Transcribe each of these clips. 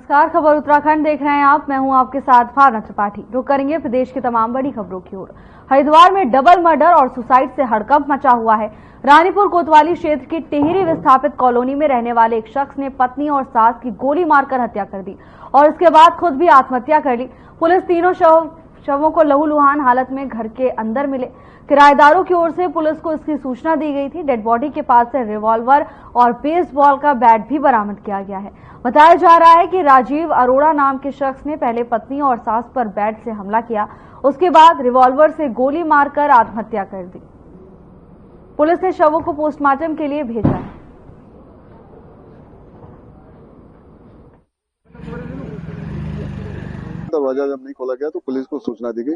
नमस्कार, खबर उत्तराखंड देख रहे हैं आप। मैं हूं आपके साथ भावना त्रिपाठी। रुक करेंगे प्रदेश की तमाम बड़ी खबरों की ओर। हरिद्वार में डबल मर्डर और सुसाइड से हड़कंप मचा हुआ है। रानीपुर कोतवाली क्षेत्र की टिहरी विस्थापित कॉलोनी में रहने वाले एक शख्स ने पत्नी और सास की गोली मारकर हत्या कर दी और इसके बाद खुद भी आत्महत्या कर ली। पुलिस तीनों शवों को लहूलुहान हालत में घर के अंदर मिले। किराएदारों की ओर से पुलिस को इसकी सूचना दी गई थी। डेड बॉडी के पास से रिवॉल्वर और बेसबॉल का बैट भी बरामद किया गया है। बताया जा रहा है कि राजीव अरोड़ा नाम के शख्स ने पहले पत्नी और सास पर बैट से हमला किया, उसके बाद रिवॉल्वर से गोली मारकर आत्महत्या कर दी। पुलिस ने शवों को पोस्टमार्टम के लिए भेजा है। दरवाजा जब नहीं खोला गया तो पुलिस को सूचना दी गई।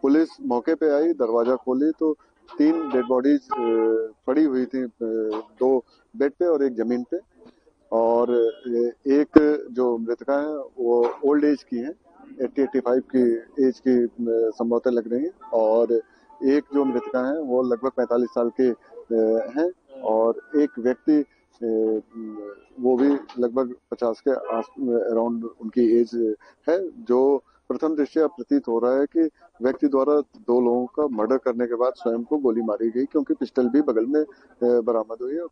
पुलिस मौके पे आई, दरवाजा खोली तो 3 डेड बॉडीज पड़ी हुई थी, 2 बेड पे और एक जमीन पे। और एक जो मृतका है वो ओल्ड एज की है, 80-85 की एज की संभवतः लग रही है, और एक जो मृतका है वो लगभग 45 साल के हैं, और एक व्यक्ति वो भी लगभग 50 के अराउंड उनकी एज है। जो प्रथम दृष्टया प्रतीत हो रहा है कि व्यक्ति द्वारा 2 लोगों का मर्डर करने के बाद स्वयं को गोली मारी गई, क्योंकि पिस्टल भी बगल में बरामद हुई है।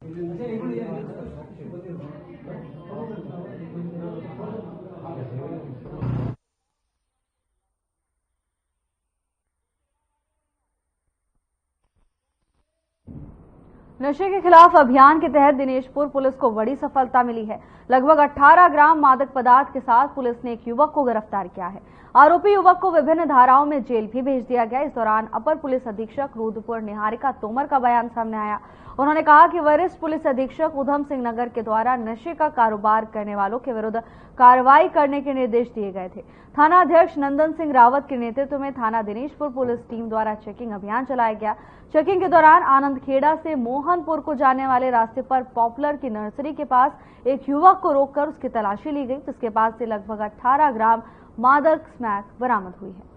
नशे के खिलाफ अभियान के तहत दिनेशपुर पुलिस को बड़ी सफलता मिली है। लगभग 18 ग्राम मादक पदार्थ के साथ पुलिस ने एक युवक को गिरफ्तार किया है। आरोपी युवक को विभिन्न धाराओं में जेल भी भेज दिया गया। इस दौरान अपर पुलिस अधीक्षक रुद्रपुर निहारिका तोमर का बयान सामने आया। उन्होंने कहा कि वरिष्ठ पुलिस अधीक्षक उधम सिंह नगर के द्वारा नशे का कारोबार करने वालों के विरुद्ध कार्रवाई करने के निर्देश दिए गए थे। थाना अध्यक्ष नंदन सिंह रावत के नेतृत्व में थाना दिनेशपुर पुलिस टीम द्वारा चेकिंग अभियान चलाया गया। चेकिंग के दौरान आनंदखेड़ा से मोहनपुर को जाने वाले रास्ते पर पॉपुलर की नर्सरी के पास एक युवक को रोककर उसकी तलाशी ली गई, जिसके पास से लगभग 18 ग्राम मादक स्मैक बरामद हुई है।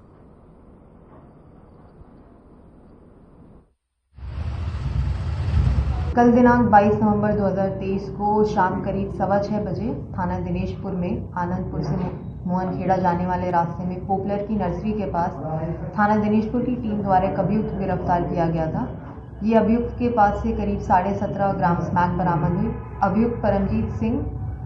कल दिनांक 22 नवंबर 2023 को शाम करीब 6:15 बजे थाना दिनेशपुर में आनंदपुर से मोहनखेड़ा जाने वाले रास्ते में पॉपुलर की नर्सरी के पास थाना दिनेशपुर की टीम द्वारा एक अभियुक्त गिरफ्तार किया गया था। ये अभियुक्त के पास से करीब 17.5 ग्राम स्मैक बरामद हुई। अभियुक्त परमजीत सिंह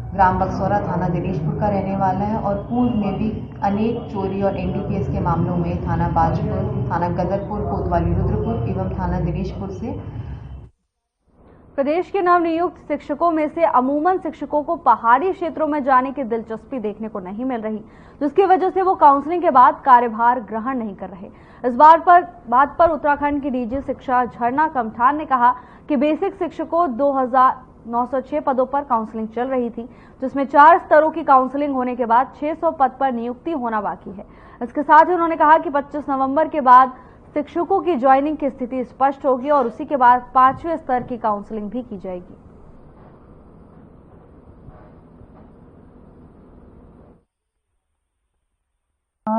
ग्राम बक्सौरा थाना दिनेशपुर का रहने वाला है और पूर्व में भी अनेक चोरी और एनडीपीएस के मामलों में थाना बाजपुर, थाना गदरपुर, कोतवाली रुद्रपुर एवं थाना दिनेशपुर से। प्रदेश के नवनियुक्त शिक्षकों में से अमूमन शिक्षकों को पहाड़ी क्षेत्रों में जाने की दिलचस्पी देखने को नहीं मिल रही, जिसकी वजह से वो काउंसलिंग के बाद कार्यभार ग्रहण नहीं कर रहे। इस बात पर उत्तराखंड की डीजी शिक्षा झरना कमठान ने कहा कि बेसिक शिक्षकों 2906 पदों पर काउंसलिंग चल रही थी, जिसमें 4 स्तरों की काउंसलिंग होने के बाद 600 पद पर नियुक्ति होना बाकी है। इसके साथ ही उन्होंने कहा कि 25 नवंबर के बाद शिक्षकों की ज्वाइनिंग की स्थिति स्पष्ट होगी और उसी के बाद 5वें स्तर की काउंसलिंग भी की जाएगी।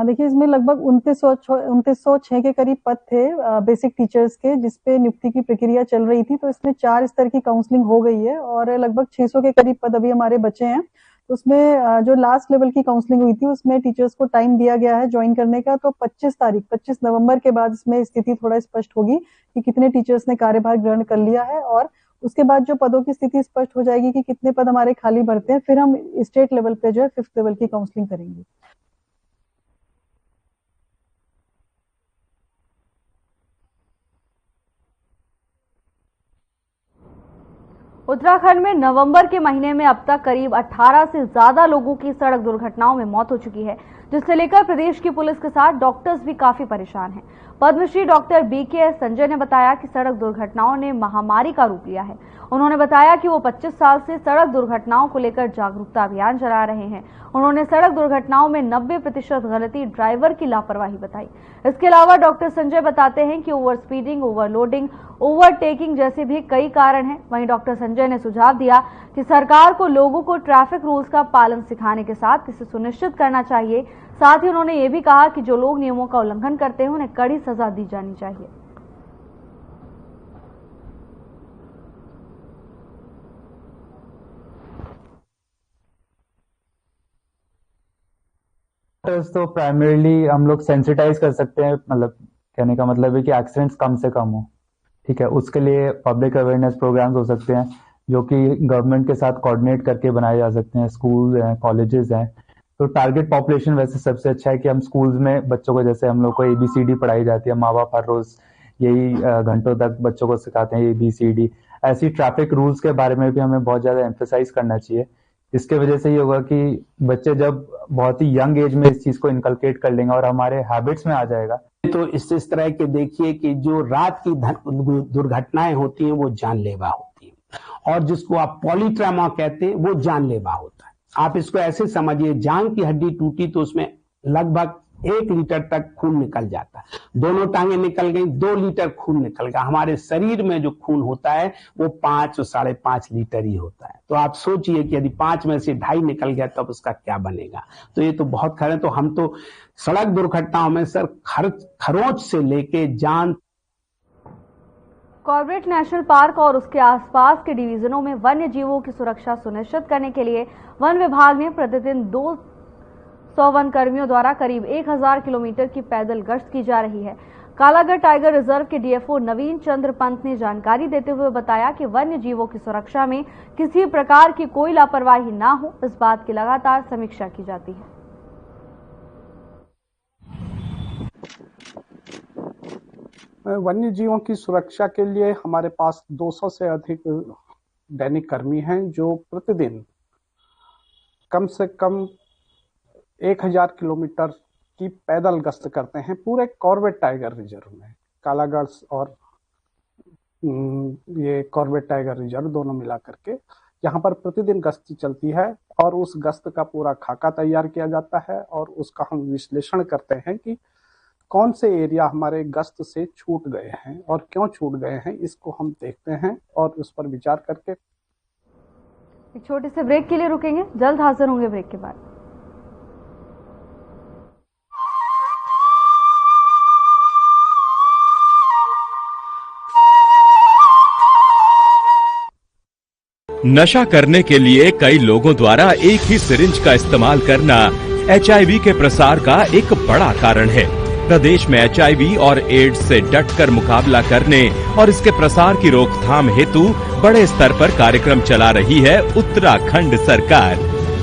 देखिए, इसमें लगभग 2906 के करीब पद थे बेसिक टीचर्स के, जिसपे नियुक्ति की प्रक्रिया चल रही थी। तो इसमें 4 स्तर की काउंसलिंग हो गई है और लगभग 600 के करीब पद अभी हमारे बचे हैं। तो उसमें जो लास्ट लेवल की काउंसलिंग हुई थी उसमें टीचर्स को टाइम दिया गया है ज्वाइन करने का। तो 25 नवंबर के बाद इसमें स्थिति थोड़ा स्पष्ट होगी कि कितने टीचर्स ने कार्यभार ग्रहण कर लिया है, और उसके बाद जो पदों की स्थिति स्पष्ट हो जाएगी कि कितने पद हमारे खाली भरते हैं, फिर हम स्टेट लेवल पे जो है 5th लेवल की काउंसलिंग करेंगे। उत्तराखंड में नवंबर के महीने में अब तक करीब 18 से ज्यादा लोगों की सड़क दुर्घटनाओं में मौत हो चुकी है, जिससे लेकर प्रदेश की पुलिस के साथ डॉक्टर्स भी काफी परेशान हैं। पद्मश्री डॉक्टर BK संजय ने बताया कि सड़क दुर्घटनाओं ने महामारी का रूप लिया है। उन्होंने बताया कि वो 25 साल से सड़क दुर्घटनाओं को लेकर जागरूकता अभियान चला रहे हैं। उन्होंने सड़क दुर्घटनाओं में 90% गलती ड्राइवर की लापरवाही बताई। इसके अलावा डॉक्टर संजय बताते हैं कि ओवर स्पीडिंग, ओवरलोडिंग, ओवरटेकिंग जैसे भी कई कारण हैं। वहीं डॉक्टर संजय ने सुझाव दिया कि सरकार को लोगों को ट्रैफिक रूल्स का पालन सिखाने के साथ इसे सुनिश्चित करना चाहिए। साथ ही उन्होंने ये भी कहा कि जो लोग नियमों का उल्लंघन करते हैं उन्हें कड़ी सजा दी जानी चाहिए। फैक्टर्स तो प्राइमरीली हम लोग सेंसिटाइज कर सकते हैं, मतलब कहने का मतलब है कि एक्सीडेंट्स कम से कम हो, ठीक है। उसके लिए पब्लिक अवेयरनेस प्रोग्राम्स हो सकते हैं जो कि गवर्नमेंट के साथ कोऑर्डिनेट करके बनाए जा सकते हैं। स्कूल हैं, कॉलेजेस हैं, तो टारगेट पॉपुलेशन वैसे सबसे अच्छा है कि हम स्कूल्स में बच्चों को, जैसे हम लोग को ABCD पढ़ाई जाती है, माँ बाप हर रोज यही घंटों तक बच्चों को सिखाते हैं ABCD। ऐसी ट्रैफिक रूल्स के बारे में भी हमें बहुत ज्यादा एम्फेसाइज करना चाहिए। इसके वजह से ये होगा कि बच्चे जब बहुत ही यंग एज में इस चीज को इनकलकेट कर लेंगे और हमारे हैबिट्स में आ जाएगा। तो इस तरह के देखिए कि जो रात की दुर्घटनाएं होती हैं वो जानलेवा होती हैं, और जिसको आप पॉलीट्रामा कहते हैं वो जानलेवा होता है। आप इसको ऐसे समझिए, जांघ की हड्डी टूटी तो उसमें लगभग 1 लीटर तक खून निकल जाता है। दोनों टांगे निकल गई, 2 लीटर खून निकल गया। हमारे शरीर में जो खून होता है वो 5 और 5.5 लीटर ही होता है। तो आप सोचिए कि यदि 5 में से 2.5 निकल गया तब उसका क्या बनेगा। तो ये तो बहुत खरा है। तो हम तो सड़क दुर्घटनाओं में सर खरोंच से लेके जान। कॉर्बेट नेशनल पार्क और उसके आसपास के डिवीजनों में वन्य जीवों की सुरक्षा सुनिश्चित करने के लिए वन विभाग ने प्रतिदिन 200 वन कर्मियों द्वारा करीब 1000 किलोमीटर की पैदल गश्त की जा रही है। कालागढ़ टाइगर रिजर्व के DFO नवीन चंद्र पंत ने जानकारी देते हुए बताया कि वन्य जीवों की सुरक्षा में किसी प्रकार की कोई लापरवाही ना हो, इस बात की लगातार समीक्षा की जाती है। वन्य जीवों की सुरक्षा के लिए हमारे पास 200 से अधिक दैनिक कर्मी हैं जो प्रतिदिन कम से कम 1000 किलोमीटर की पैदल गश्त करते हैं पूरे कॉर्बेट टाइगर रिजर्व में। कालागढ़ और ये कॉर्बेट टाइगर रिजर्व दोनों मिला करके यहाँ पर प्रतिदिन गश्त चलती है, और उस गश्त का पूरा खाका तैयार किया जाता है और उसका हम विश्लेषण करते हैं कि कौन से एरिया हमारे गश्त से छूट गए हैं और क्यों छूट गए हैं। इसको हम देखते हैं और उस पर विचार करके एक छोटे से ब्रेक के लिए रुकेंगे, जल्द हाजिर होंगे ब्रेक के बाद। नशा करने के लिए कई लोगों द्वारा एक ही सिरिंज का इस्तेमाल करना HIV के प्रसार का एक बड़ा कारण है। प्रदेश में HIV और एड्स से डटकर मुकाबला करने और इसके प्रसार की रोकथाम हेतु बड़े स्तर पर कार्यक्रम चला रही है उत्तराखंड सरकार।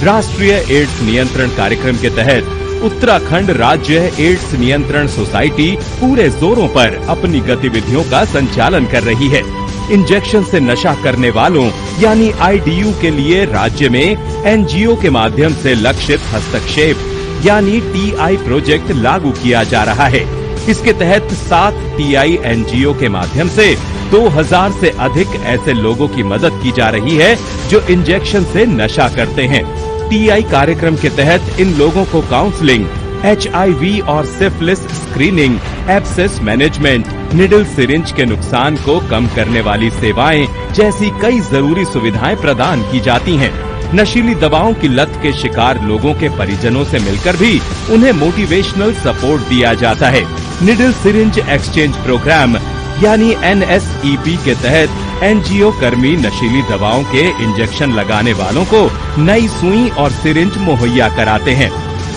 राष्ट्रीय एड्स नियंत्रण कार्यक्रम के तहत उत्तराखंड राज्य एड्स नियंत्रण सोसाइटी पूरे जोरों पर अपनी गतिविधियों का संचालन कर रही है। इंजेक्शन से नशा करने वालों यानी IDU के लिए राज्य में NGO के माध्यम से लक्षित हस्तक्षेप यानी TI प्रोजेक्ट लागू किया जा रहा है। इसके तहत 7 TI NGO के माध्यम से 2000 से अधिक ऐसे लोगों की मदद की जा रही है जो इंजेक्शन से नशा करते हैं। TI कार्यक्रम के तहत इन लोगों को काउंसलिंग, HIV और syphilis screening, abscess management, needle syringe के नुकसान को कम करने वाली सेवाएं जैसी कई जरूरी सुविधाएं प्रदान की जाती हैं। नशीली दवाओं की लत के शिकार लोगों के परिजनों से मिलकर भी उन्हें मोटिवेशनल सपोर्ट दिया जाता है। निडल सिरिंज एक्सचेंज प्रोग्राम यानी NSEP के तहत NGO कर्मी नशीली दवाओं के इंजेक्शन लगाने वालों को नई सुई और सिरिंज मुहैया कराते हैं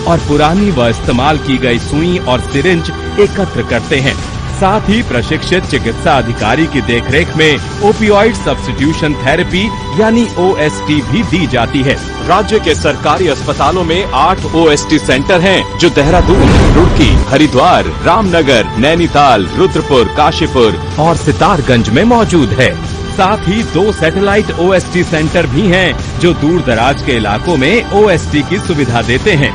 और पुरानी व इस्तेमाल की गई सुई और सिरिंज एकत्र करते हैं। साथ ही प्रशिक्षित चिकित्सा अधिकारी की देखरेख में ओपियोइड सब्स्टिट्यूशन थेरेपी यानी OST भी दी जाती है। राज्य के सरकारी अस्पतालों में 8 OST सेंटर हैं जो देहरादून, रुड़की, हरिद्वार, रामनगर, नैनीताल, रुद्रपुर, काशीपुर और सितारगंज में मौजूद है। साथ ही 2 सैटेलाइट OST सेंटर भी हैं जो दूर दराज के इलाकों में OST की सुविधा देते हैं।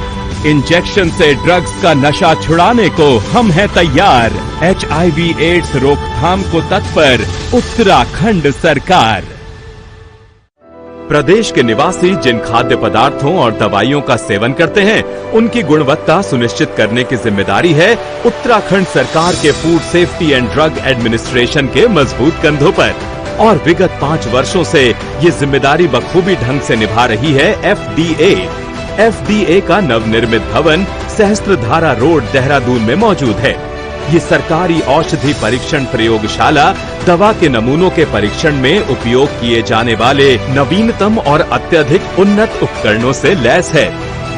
इंजेक्शन से ड्रग्स का नशा छुड़ाने को हम हैं तैयार। HIV एड्स रोकथाम को तत्पर उत्तराखंड सरकार। प्रदेश के निवासी जिन खाद्य पदार्थों और दवाइयों का सेवन करते हैं उनकी गुणवत्ता सुनिश्चित करने की जिम्मेदारी है उत्तराखंड सरकार के food safety and drug administration के मजबूत कंधों पर। और विगत 5 वर्षों से ये जिम्मेदारी बखूबी ढंग से निभा रही है FDA का नवनिर्मित भवन सहस्त्रधारा रोड देहरादून में मौजूद है। ये सरकारी औषधि परीक्षण प्रयोगशाला दवा के नमूनों के परीक्षण में उपयोग किए जाने वाले नवीनतम और अत्यधिक उन्नत उपकरणों से लैस है।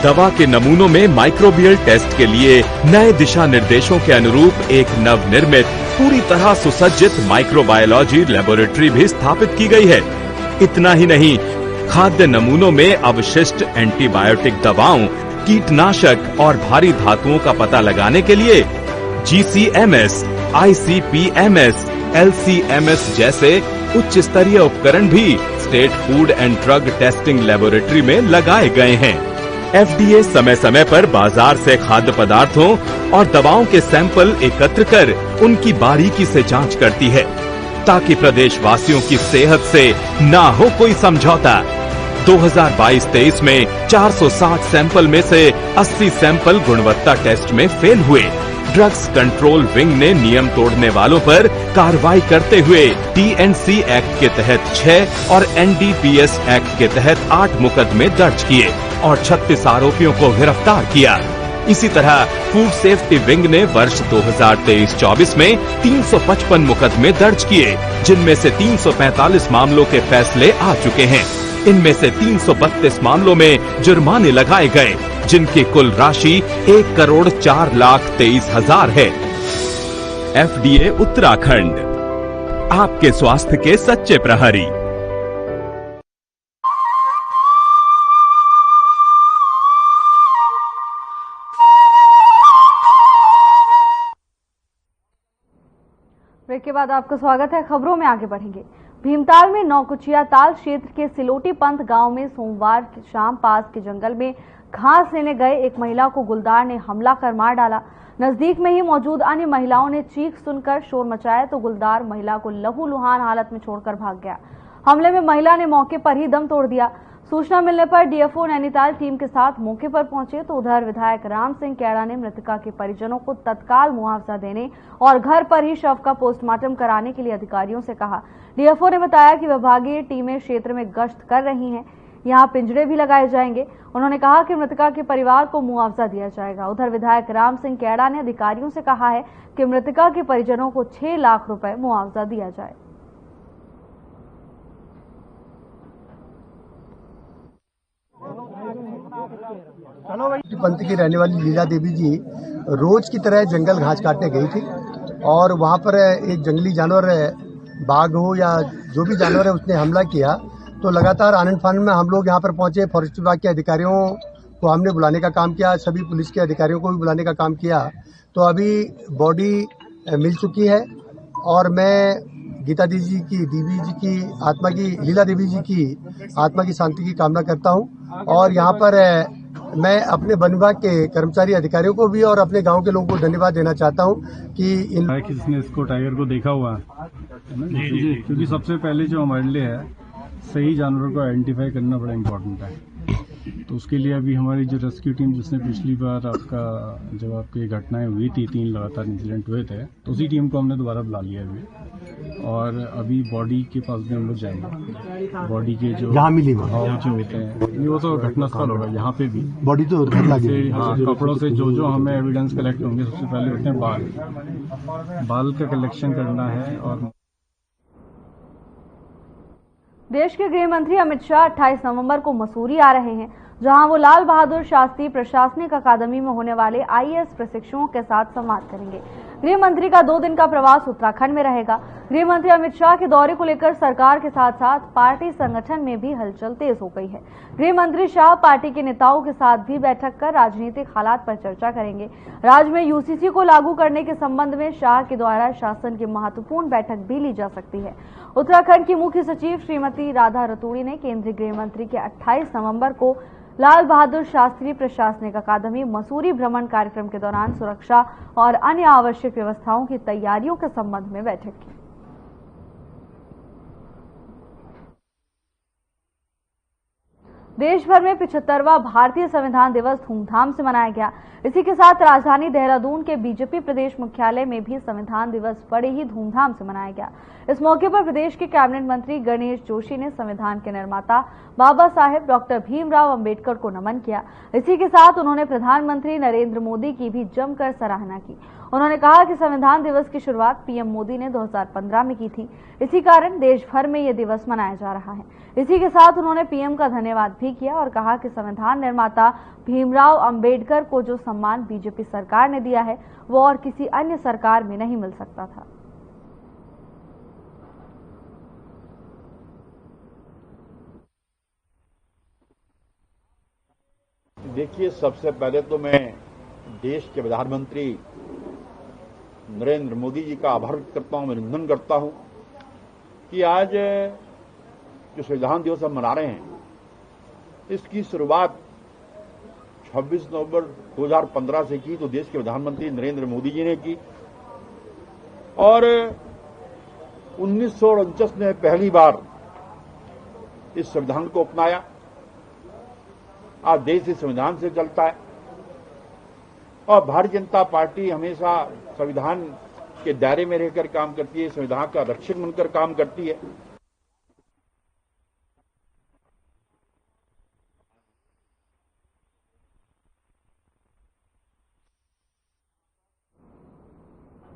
दवा के नमूनों में माइक्रोबियल टेस्ट के लिए नए दिशा निर्देशों के अनुरूप एक नवनिर्मित पूरी तरह सुसज्जित माइक्रोबायोलॉजी लेबोरेटरी भी स्थापित की गई है। इतना ही नहीं, खाद्य नमूनों में अवशिष्ट एंटीबायोटिक दवाओं, कीटनाशक और भारी धातुओं का पता लगाने के लिए GCMS, ICP-MS, LC-MS जैसे उच्च स्तरीय उपकरण भी state food and drug testing laboratory में लगाए गए हैं। FDA समय समय पर बाजार से खाद्य पदार्थों और दवाओं के सैंपल एकत्र कर उनकी बारीकी से जांच करती है, ताकि प्रदेशवासियों की सेहत से ना हो कोई समझौता। 2022-23 में 460 सैंपल में से 80 सैंपल गुणवत्ता टेस्ट में फेल हुए। ड्रग्स कंट्रोल विंग ने नियम तोड़ने वालों पर कार्रवाई करते हुए TNC एक्ट के तहत 6 और NDPS एक्ट के तहत 8 मुकदमे दर्ज किए और 36 आरोपियों को गिरफ्तार किया। इसी तरह फूड सेफ्टी विंग ने वर्ष 2023-24 में 355 मुकदमे दर्ज किए, जिनमें से 345 मामलों के फैसले आ चुके हैं। इनमें से 332 मामलों में जुर्माने लगाए गए, जिनकी कुल राशि 1,04,23,000 है। FDA उत्तराखंड, आपके स्वास्थ्य के सच्चे प्रहरी। ब्रेक के बाद आपका स्वागत है। खबरों में आगे बढ़ेंगे। भीमताल में नौकुचिया ताल क्षेत्र के सिलोटी पंथ गांव में सोमवार की शाम पास के जंगल में घास लेने गए एक महिला को गुलदार ने हमला कर मार डाला। नजदीक में ही मौजूद अन्य महिलाओं ने चीख सुनकर शोर मचाया तो गुलदार महिला को लहूलुहान हालत में छोड़कर भाग गया। हमले में महिला ने मौके पर ही दम तोड़ दिया। सूचना मिलने पर DFO नैनीताल टीम के साथ मौके पर पहुंचे तो उधर विधायक राम सिंह कैड़ा ने मृतका के परिजनों को तत्काल मुआवजा देने और घर पर ही शव का पोस्टमार्टम कराने के लिए अधिकारियों से कहा। DFO ने बताया कि विभागीय टीमें क्षेत्र में गश्त कर रही हैं, यहां पिंजरे भी लगाए जाएंगे। उन्होंने कहा कि मृतका के परिवार को मुआवजा दिया जाएगा। उधर विधायक राम सिंह कैड़ा ने अधिकारियों से कहा है कि मृतका के परिजनों को 6 लाख रुपए मुआवजा दिया जाए। पंथ की रहने वाली लीला देवी जी रोज की तरह जंगल घास काटने गई थी और वहां पर एक जंगली जानवर, बाघ हो या जो भी जानवर है, उसने हमला किया। तो लगातार आनंद फानंद में हम लोग यहाँ पर पहुंचे। फॉरेस्ट विभाग के अधिकारियों को हमने बुलाने का काम किया, सभी पुलिस के अधिकारियों को भी बुलाने का काम किया। तो अभी बॉडी मिल चुकी है और मैं गीता देवी जी की आत्मा की, लीला देवी जी की आत्मा की शांति की कामना करता हूँ। और यहाँ पर मैं अपने वन विभाग के कर्मचारी अधिकारियों को भी और अपने गांव के लोगों को धन्यवाद देना चाहता हूँ कि किसने इसको टाइगर को देखा हुआ है, क्योंकि सबसे पहले जो हमारे लिए है सही जानवरों को आइडेंटिफाई करना बड़ा इम्पोर्टेंट है। तो उसके लिए अभी हमारी जो रेस्क्यू टीम, जिसने पिछली बार जब आपकी घटनाएं हुई थी, 3 लगातार इंसिडेंट हुए थे, तो उसी टीम को हमने दोबारा बुला लिया अभी। और अभी बॉडी के पास भी हम लोग जाएंगे। बॉडी के जो घाव जो होते हैं, वो तो घटनास्थल होगा, यहाँ पे भी बॉडी तो कपड़ों से जो हमें एविडेंस कलेक्ट होंगे, सबसे पहले होते हैं बाल का कलेक्शन करना है। और देश के गृह मंत्री अमित शाह 28 नवंबर को मसूरी आ रहे हैं, जहां वो लाल बहादुर शास्त्री प्रशासनिक अकादमी में होने वाले IAS प्रशिक्षुओं के साथ संवाद करेंगे। गृह मंत्री का 2 दिन का प्रवास उत्तराखंड में रहेगा। गृह मंत्री अमित शाह के दौरे को लेकर सरकार के साथ साथ पार्टी संगठन में भी हलचल तेज हो गई है। गृह मंत्री शाह पार्टी के नेताओं के साथ भी बैठक कर राजनीतिक हालात पर चर्चा करेंगे। राज्य में UCC को लागू करने के संबंध में शाह के द्वारा शासन की महत्वपूर्ण बैठक भी ली जा सकती है। उत्तराखंड की मुख्य सचिव श्रीमती राधा रतूड़ी ने केंद्रीय गृह मंत्री के 28 नवंबर को लाल बहादुर शास्त्री प्रशासनिक अकादमी मसूरी भ्रमण कार्यक्रम के दौरान सुरक्षा और अन्य आवश्यक व्यवस्थाओं की तैयारियों के संबंध में बैठक की। देश भर में 75वां भारतीय संविधान दिवस धूमधाम से मनाया गया। इसी के साथ राजधानी देहरादून के बीजेपी प्रदेश मुख्यालय में भी संविधान दिवस बड़े ही धूमधाम से मनाया गया। इस मौके पर प्रदेश के कैबिनेट मंत्री गणेश जोशी ने संविधान के निर्माता बाबा साहेब डॉक्टर भीमराव अंबेडकर को नमन किया। इसी के साथ उन्होंने प्रधानमंत्री नरेंद्र मोदी की भी जमकर सराहना की। उन्होंने कहा कि संविधान दिवस की शुरुआत पीएम मोदी ने 2015 में की थी। इसी कारण देश भर में ये दिवस मनाया जा रहा है। इसी के साथ उन्होंने पीएम का धन्यवाद भी किया और कहा कि संविधान निर्माता भीमराव अंबेडकर को जो सम्मान बीजेपी सरकार ने दिया है वो और किसी अन्य सरकार में नहीं मिल सकता था। देखिए, सबसे पहले तो मैं देश के प्रधानमंत्री नरेंद्र मोदी जी का आभार व्यक्त करता हूं, अभिनंदन करता हूं कि आज जो संविधान दिवस हम मना रहे हैं, इसकी शुरुआत 26 नवंबर 2015 से की तो देश के प्रधानमंत्री नरेंद्र मोदी जी ने की और 1949 में पहली बार इस संविधान को अपनाया। आज देश इस संविधान से चलता है और भारतीय जनता पार्टी हमेशा संविधान के दायरे में रहकर काम करती है, संविधान का रक्षक बनकर काम करती है।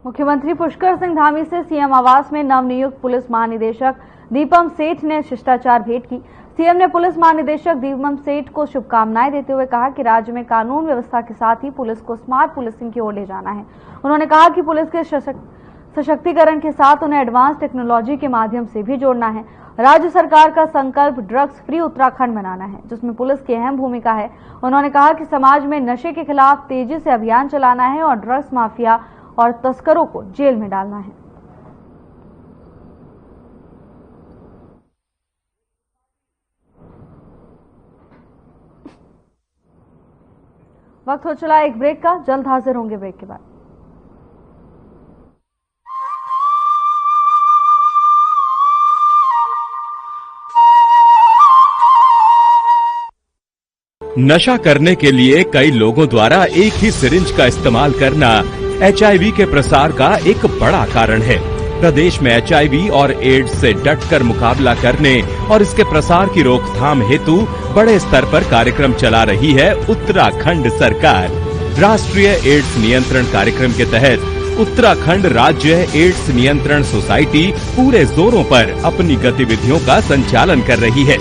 मुख्यमंत्री पुष्कर सिंह धामी से सीएम आवास में नवनियुक्त पुलिस महानिदेशक दीपम सेठ ने शिष्टाचार भेंट की। सीएम ने पुलिस महानिदेशक दीपम सेठ को शुभकामनाएं देते हुए कहा कि राज्य में कानून व्यवस्था के साथ ही पुलिस को स्मार्ट पुलिसिंग की ओर ले जाना है। उन्होंने कहा कि पुलिस के सशक्तिकरण के साथ उन्हें एडवांस टेक्नोलॉजी के माध्यम से भी जोड़ना है। राज्य सरकार का संकल्प ड्रग्स फ्री उत्तराखंड बनाना है, जिसमें पुलिस की अहम भूमिका है। उन्होंने कहा कि समाज में नशे के खिलाफ तेजी से अभियान चलाना है और ड्रग्स माफिया और तस्करों को जेल में डालना है। वक्त हो चला एक ब्रेक का, जल्द हाजिर होंगे ब्रेक के बाद। नशा करने के लिए कई लोगों द्वारा एक ही सिरिंज का इस्तेमाल करना HIV के प्रसार का एक बड़ा कारण है। प्रदेश में HIV और एड्स से डटकर मुकाबला करने और इसके प्रसार की रोकथाम हेतु बड़े स्तर पर कार्यक्रम चला रही है उत्तराखंड सरकार। राष्ट्रीय एड्स नियंत्रण कार्यक्रम के तहत उत्तराखंड राज्य एड्स नियंत्रण सोसाइटी पूरे जोरों पर अपनी गतिविधियों का संचालन कर रही है।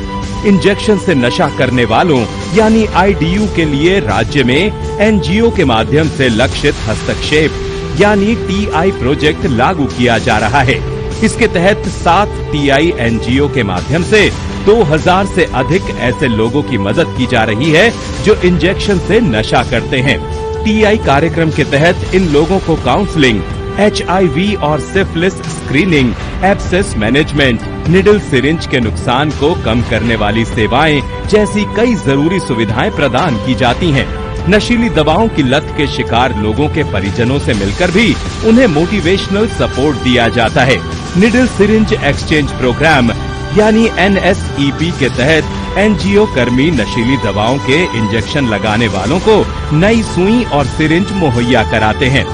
इंजेक्शन से नशा करने वालों यानी IDU के लिए राज्य में NGO के माध्यम से लक्षित हस्तक्षेप यानी TI प्रोजेक्ट लागू किया जा रहा है। इसके तहत 7 TI NGO के माध्यम से 2000 से अधिक ऐसे लोगों की मदद की जा रही है जो इंजेक्शन से नशा करते हैं। TI कार्यक्रम के तहत इन लोगों को काउंसलिंग, HIV और syphilis screening, abscess management, needle syringe के नुकसान को कम करने वाली सेवाएं जैसी कई जरूरी सुविधाएं प्रदान की जाती हैं। नशीली दवाओं की लत के शिकार लोगों के परिजनों से मिलकर भी उन्हें मोटिवेशनल सपोर्ट दिया जाता है। निडल सिरिंज एक्सचेंज प्रोग्राम यानी NSEP के तहत NGO कर्मी नशीली दवाओं के इंजेक्शन लगाने वालों को नई सुई और सिरिंज मुहैया कराते हैं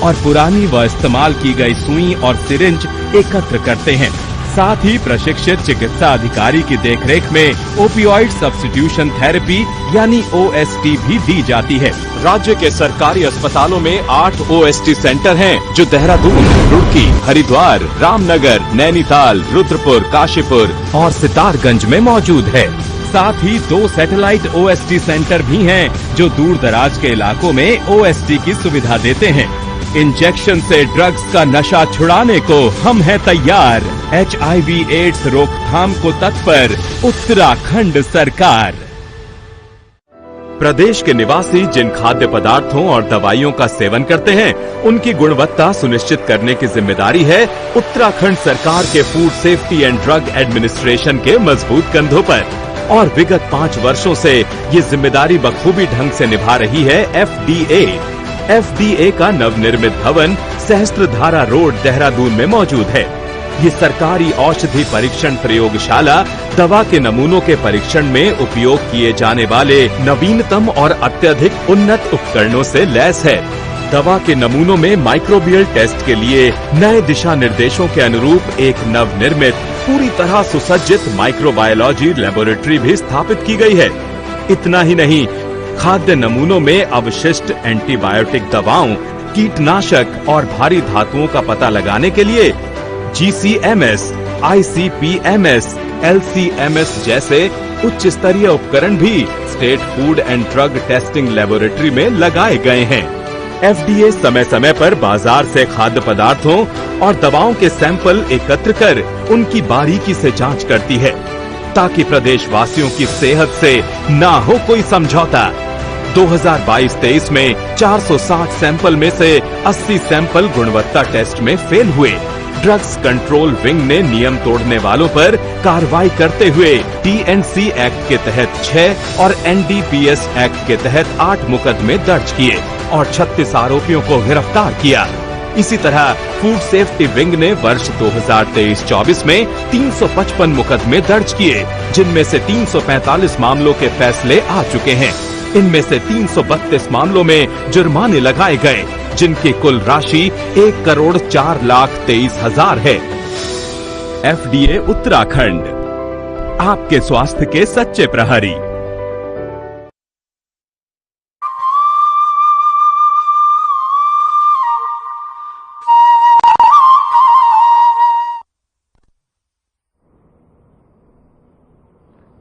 और पुरानी व इस्तेमाल की गई सुई और सिरिंज एकत्र करते हैं। साथ ही प्रशिक्षित चिकित्सा अधिकारी की देखरेख में ओपियोइड सब्स्टिट्यूशन थेरेपी यानी OST भी दी जाती है। राज्य के सरकारी अस्पतालों में 8 OST सेंटर हैं, जो देहरादून, रुड़की, हरिद्वार, रामनगर, नैनीताल, रुद्रपुर, काशीपुर और सितारगंज में मौजूद है। साथ ही 2 सैटेलाइट OST सेंटर भी हैं, जो दूर दराज के इलाकों में OST की सुविधा देते हैं। इंजेक्शन से ड्रग्स का नशा छुड़ाने को हम हैं तैयार। HIV एड्स रोकथाम को तत्पर उत्तराखंड सरकार। प्रदेश के निवासी जिन खाद्य पदार्थों और दवाइयों का सेवन करते हैं, उनकी गुणवत्ता सुनिश्चित करने की जिम्मेदारी है उत्तराखंड सरकार के food safety and drug administration के मजबूत कंधों पर। और विगत 5 वर्षों से ये जिम्मेदारी बखूबी ढंग से निभा रही है FDA का नवनिर्मित भवन सहस्त्रधारा रोड देहरादून में मौजूद है। ये सरकारी औषधि परीक्षण प्रयोगशाला दवा के नमूनों के परीक्षण में उपयोग किए जाने वाले नवीनतम और अत्यधिक उन्नत उपकरणों से लैस है। दवा के नमूनों में माइक्रोबियल टेस्ट के लिए नए दिशा निर्देशों के अनुरूप एक नवनिर्मित पूरी तरह सुसज्जित माइक्रोबायोलॉजी लेबोरेटरी भी स्थापित की गई है। इतना ही नहीं, खाद्य नमूनों में अवशिष्ट एंटीबायोटिक दवाओं कीटनाशक और भारी धातुओं का पता लगाने के लिए GCMS, ICP-MS, LC-MS जैसे उच्च स्तरीय उपकरण भी state food and drug testing laboratory में लगाए गए हैं। FDA समय समय पर बाजार से खाद्य पदार्थों और दवाओं के सैंपल एकत्र कर उनकी बारीकी से जांच करती है ताकि प्रदेश वासियों की सेहत से ना हो कोई समझौता। 2022-23 में 460 सैंपल में से 80 सैंपल गुणवत्ता टेस्ट में फेल हुए। ड्रग्स कंट्रोल विंग ने नियम तोड़ने वालों पर कार्रवाई करते हुए TNC एक्ट के तहत 6 और NDPS एक्ट के तहत 8 मुकदमे दर्ज किए और 36 आरोपियों को गिरफ्तार किया। इसी तरह फूड सेफ्टी विंग ने वर्ष 2023-24 में 355 मुकदमे दर्ज किए, जिनमें से 345 मामलों के फैसले आ चुके हैं। इनमें से 332 मामलों में जुर्माने लगाए गए, जिनकी कुल राशि 1,04,23,000 है। FDA उत्तराखंड, आपके स्वास्थ्य के सच्चे प्रहरी।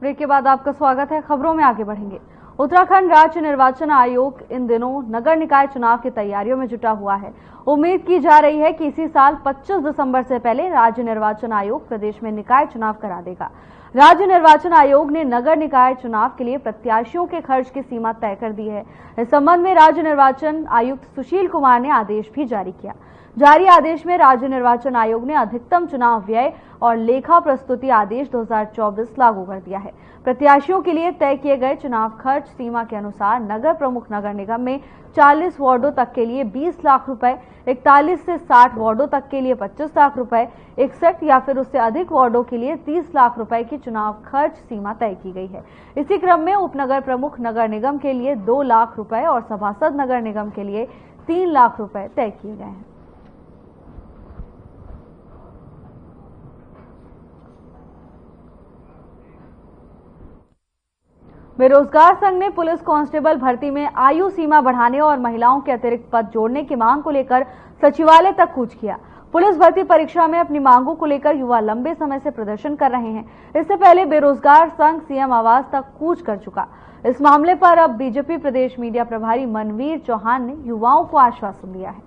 ब्रेक के बाद आपका स्वागत है। खबरों में आगे बढ़ेंगे। उत्तराखंड राज्य निर्वाचन आयोग इन दिनों नगर निकाय चुनाव की तैयारियों में जुटा हुआ है। उम्मीद की जा रही है कि इसी साल 25 दिसंबर से पहले राज्य निर्वाचन आयोग प्रदेश में निकाय चुनाव करा देगा। राज्य निर्वाचन आयोग ने नगर निकाय चुनाव के लिए प्रत्याशियों के खर्च की सीमा तय कर दी है। इस संबंध में राज्य निर्वाचन आयुक्त सुशील कुमार ने आदेश भी जारी किया। जारी आदेश में राज्य निर्वाचन आयोग ने अधिकतम चुनाव व्यय और लेखा प्रस्तुति आदेश 2024 लागू कर दिया है। प्रत्याशियों के लिए तय किए गए चुनाव खर्च सीमा के अनुसार नगर प्रमुख नगर निगम में 40 वार्डों तक के लिए 20 लाख रुपए, 41 से 60 वार्डों तक के लिए 25 लाख रुपए, 61 या फिर उससे अधिक वार्डों के लिए 30 लाख रुपए की चुनाव खर्च सीमा तय की गई है। इसी क्रम में उपनगर प्रमुख नगर निगम के लिए 2 लाख रुपए और सभासद नगर निगम के लिए 3 लाख रुपए तय किए गए हैं। बेरोजगार संघ ने पुलिस कांस्टेबल भर्ती में आयु सीमा बढ़ाने और महिलाओं के अतिरिक्त पद जोड़ने की मांग को लेकर सचिवालय तक कूच किया। पुलिस भर्ती परीक्षा में अपनी मांगों को लेकर युवा लंबे समय से प्रदर्शन कर रहे हैं। इससे पहले बेरोजगार संघ सीएम आवास तक कूच कर चुका। इस मामले पर अब बीजेपी प्रदेश मीडिया प्रभारी मनवीर चौहान ने युवाओं को आश्वासन दिया है।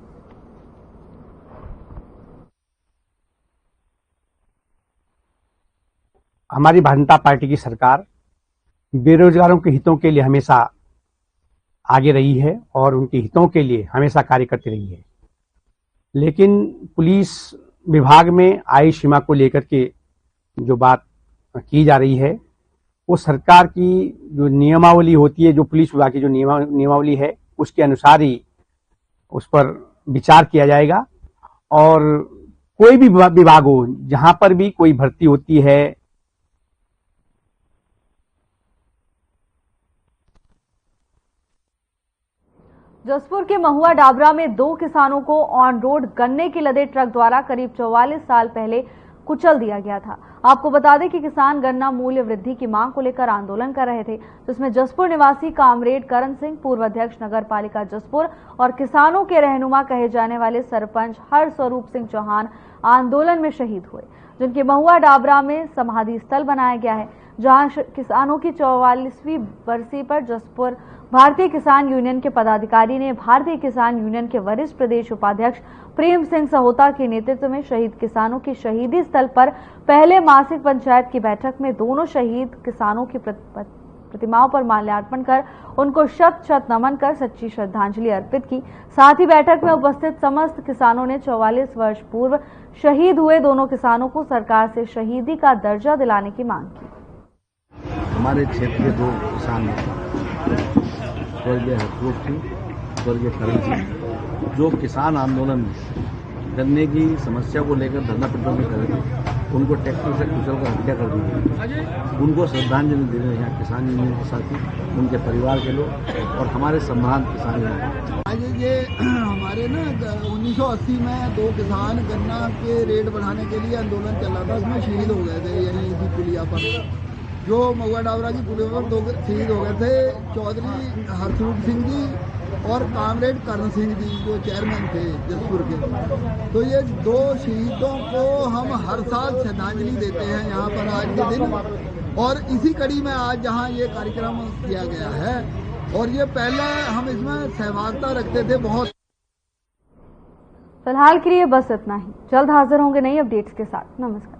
हमारी भारतीय जनता पार्टी की सरकार बेरोजगारों के हितों के लिए हमेशा आगे रही है और उनके हितों के लिए हमेशा कार्य करती रही है। लेकिन पुलिस विभाग में आयु सीमा को लेकर के जो बात की जा रही है, वो सरकार की जो नियमावली होती है, जो पुलिस विभाग की जो नियमावली है, उसके अनुसार ही उस पर विचार किया जाएगा। और कोई भी विभाग हो, जहां पर भी कोई भर्ती होती है, जसपुर के महुआ डाबरा में 2 किसानों को ऑन रोड गन्ने की लदे ट्रक द्वारा करीब 44 साल पहले कुचल दिया गया था। आपको बता दें कि किसान गन्ना मूल्य वृद्धि की मांग को लेकर आंदोलन कर रहे थे, जिसमें जसपुर निवासी कामरेड करण सिंह, पूर्व अध्यक्ष नगर पालिका जसपुर और किसानों के रहनुमा कहे जाने वाले सरपंच हरस्वरूप सिंह चौहान आंदोलन में शहीद हुए, जिनके महुआ डाबरा में समाधि स्थल बनाया गया है। जहां किसानों की 44वीं बरसी पर जसपुर भारतीय किसान यूनियन के पदाधिकारी ने भारतीय किसान यूनियन के वरिष्ठ प्रदेश उपाध्यक्ष प्रेम सिंह सहोता के नेतृत्व में शहीद किसानों की शहीदी स्थल पर पहले मासिक पंचायत की बैठक में दोनों शहीद किसानों की प्रतिमाओं पर माल्यार्पण कर उनको शत शत नमन कर सच्ची श्रद्धांजलि अर्पित की। साथ ही बैठक में उपस्थित समस्त किसानों ने 44 वर्ष पूर्व शहीद हुए दोनों किसानों को सरकार से शहीदी का दर्जा दिलाने की मांग की। हमारे क्षेत्र के 2 किसान स्वर्गीय हरस्वरूप सिंह, स्वर्गीय करण सिंह, जो किसान आंदोलन में गन्ने की समस्या को लेकर धरना प्रदर्शन कर रहे थे, उनको ट्रैक्टर से कुचल कर हत्या कर दी गई। उनको श्रद्धांजलि देने यहाँ किसान यूनियन के साथी, उनके परिवार के लोग और हमारे सम्मानित किसान यहाँ। आज ये हमारे ना 1980 में 2 किसान गन्ना के रेट बढ़ाने के लिए आंदोलन चल रहा था, उसमें शहीद हो गए थे। यही इसी पुलिया पर जो महुआ डाबरा की पुलिया पर 2 शहीद हो गए थे, चौधरी हरस्वरूप सिंह जी और कामरेड करण सिंह जी जो चेयरमैन थे जसपुर के। तो ये दो शहीदों को हम हर साल श्रद्धांजलि देते हैं यहाँ पर आज के दिन, और इसी कड़ी में आज जहाँ ये कार्यक्रम किया गया है, और ये पहले हम इसमें सहभागिता रखते थे बहुत। फिलहाल के लिए बस इतना ही। जल्द हाजिर होंगे नई अपडेट्स के साथ। नमस्कार।